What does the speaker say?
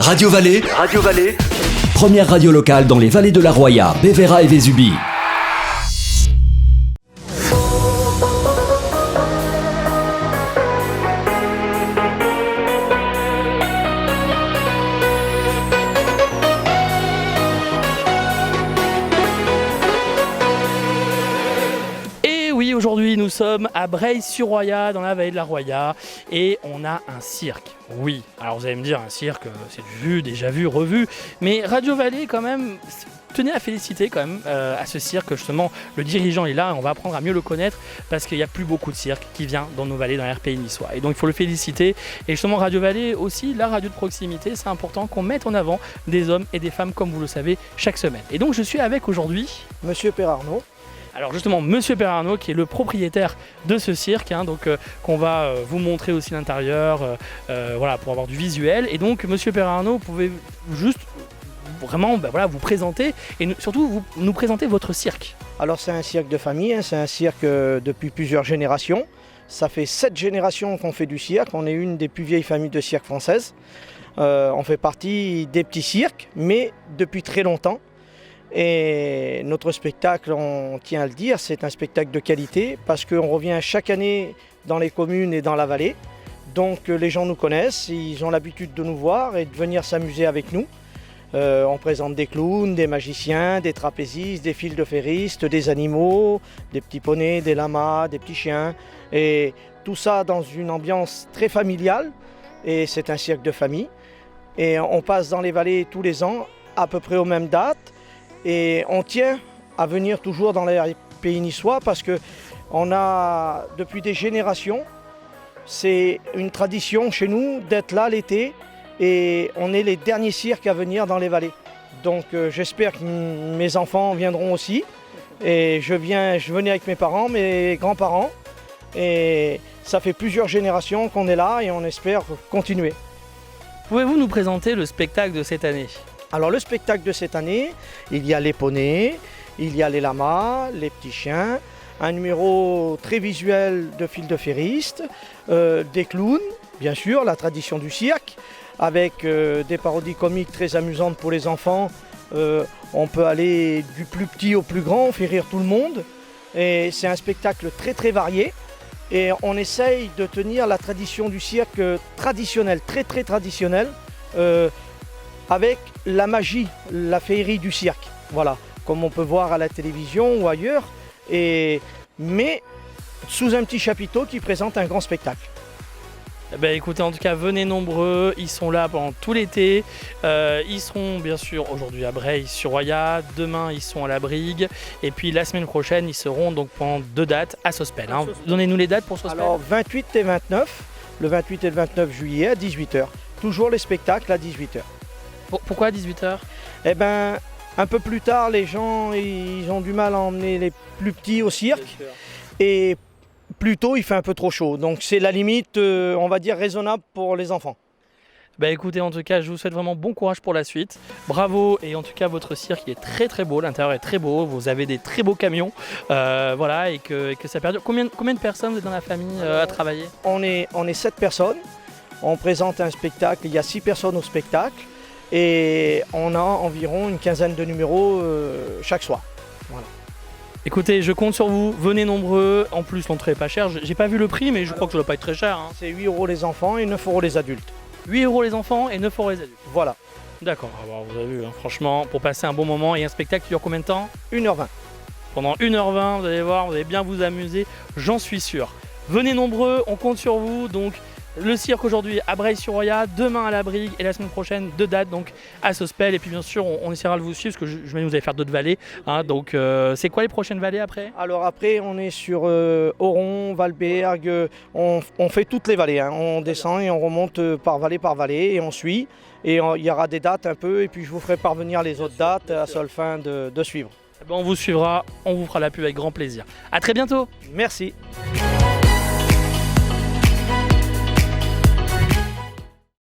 Radio Vallée, première radio locale dans les vallées de la Roya, Bévéra et Vésubie. Aujourd'hui, nous sommes à Breil-sur-Roya, dans la vallée de la Roya, et on a un cirque. Oui, alors vous allez me dire, un cirque, c'est vu, déjà vu, revu, mais Radio Vallée, quand même, tenez à féliciter quand même à ce cirque. Justement, le dirigeant est là et on va apprendre à mieux le connaître parce qu'il n'y a plus beaucoup de cirques qui viennent dans nos vallées, dans l'RPI niçois. Et donc, il faut le féliciter. Et justement, Radio Vallée aussi, la radio de proximité, c'est important qu'on mette en avant des hommes et des femmes, comme vous le savez, chaque semaine. Et donc, je suis avec aujourd'hui Monsieur Perarnaud. Alors justement, Monsieur Perarnaud qui est le propriétaire de ce cirque, donc qu'on va vous montrer aussi l'intérieur, voilà, pour avoir du visuel. Et donc Monsieur Perarnaud, vous pouvez juste vraiment vous présenter et surtout nous présenter votre cirque. Alors c'est un cirque de famille, c'est un cirque depuis plusieurs générations. Ça fait 7 générations qu'on fait du cirque, on est une des plus vieilles familles de cirque françaises. On fait partie des petits cirques, mais depuis très longtemps. Et notre spectacle, on tient à le dire, c'est un spectacle de qualité parce qu'on revient chaque année dans les communes et dans la vallée. Donc les gens nous connaissent, ils ont l'habitude de nous voir et de venir s'amuser avec nous. On présente des clowns, des magiciens, des trapézistes, des fils de ferristes, des animaux, des petits poneys, des lamas, des petits chiens. Et tout ça dans une ambiance très familiale. Et c'est un cirque de famille. Et on passe dans les vallées tous les ans, à peu près aux mêmes dates. Et on tient à venir toujours dans les pays niçois parce qu'on a, depuis des générations, c'est une tradition chez nous d'être là l'été et on est les derniers cirques à venir dans les vallées. Donc j'espère que mes enfants viendront aussi. Et je venais avec mes parents, mes grands-parents. Et ça fait plusieurs générations qu'on est là et on espère continuer. Pouvez-vous nous présenter le spectacle de cette année ? Alors le spectacle de cette année, il y a les poneys, il y a les lamas, les petits chiens, un numéro très visuel de fils de ferristes, des clowns, bien sûr, la tradition du cirque, avec des parodies comiques très amusantes pour les enfants. On peut aller du plus petit au plus grand, on fait rire tout le monde. Et c'est un spectacle très très varié. Et on essaye de tenir la tradition du cirque traditionnelle, très très traditionnelle. Avec la magie, la féerie du cirque, voilà, comme on peut voir à la télévision ou ailleurs, mais sous un petit chapiteau qui présente un grand spectacle. Écoutez, en tout cas, venez nombreux, ils sont là pendant tout l'été, ils seront bien sûr aujourd'hui à Breil-sur-Roya, demain ils sont à la Brigue, et puis la semaine prochaine ils seront donc pendant 2 dates à Sospel. Donnez-nous les dates pour Sospel. Alors 28 et 29, le 28 et le 29 juillet à 18h, toujours les spectacles à 18h. Pourquoi à 18h ? Eh bien, un peu plus tard, les gens ils ont du mal à emmener les plus petits au cirque. Et plus tôt, il fait un peu trop chaud. Donc c'est la limite, on va dire, raisonnable pour les enfants. Écoutez, en tout cas, je vous souhaite vraiment bon courage pour la suite. Bravo, et en tout cas, votre cirque est très très beau, l'intérieur est très beau, vous avez des très beaux camions, voilà, et que ça perdure. Combien de personnes vous êtes dans la famille à travailler ? On est 7 personnes, on présente un spectacle, il y a 6 personnes au spectacle. Et on a environ une quinzaine de numéros chaque soir. Voilà. Écoutez, je compte sur vous, venez nombreux. En plus, l'entrée n'est pas chère. J'ai pas vu le prix, mais je crois que ça doit pas être très cher. C'est 8 € les enfants et 9 € les adultes. 8 € les enfants et 9 € les adultes. Voilà. D'accord, alors vous avez vu, franchement, pour passer un bon moment. Et un spectacle qui dure combien de temps ? 1h20. Pendant 1h20, vous allez voir, vous allez bien vous amuser, j'en suis sûr. Venez nombreux, on compte sur vous. Donc, le cirque aujourd'hui à Breil-sur-Roya, demain à la Brigue et la semaine prochaine 2 dates donc à Sospel. Et puis bien sûr on essaiera de vous suivre parce que je vais vous allez faire d'autres vallées. Donc c'est quoi les prochaines vallées après ? Alors après on est sur Oron, Valberg, on fait toutes les vallées. On descend et on remonte par vallée et on suit. Et il y aura des dates un peu et puis je vous ferai parvenir les autres dates à seule fin de suivre. On vous suivra, on vous fera la pub avec grand plaisir. À très bientôt. Merci.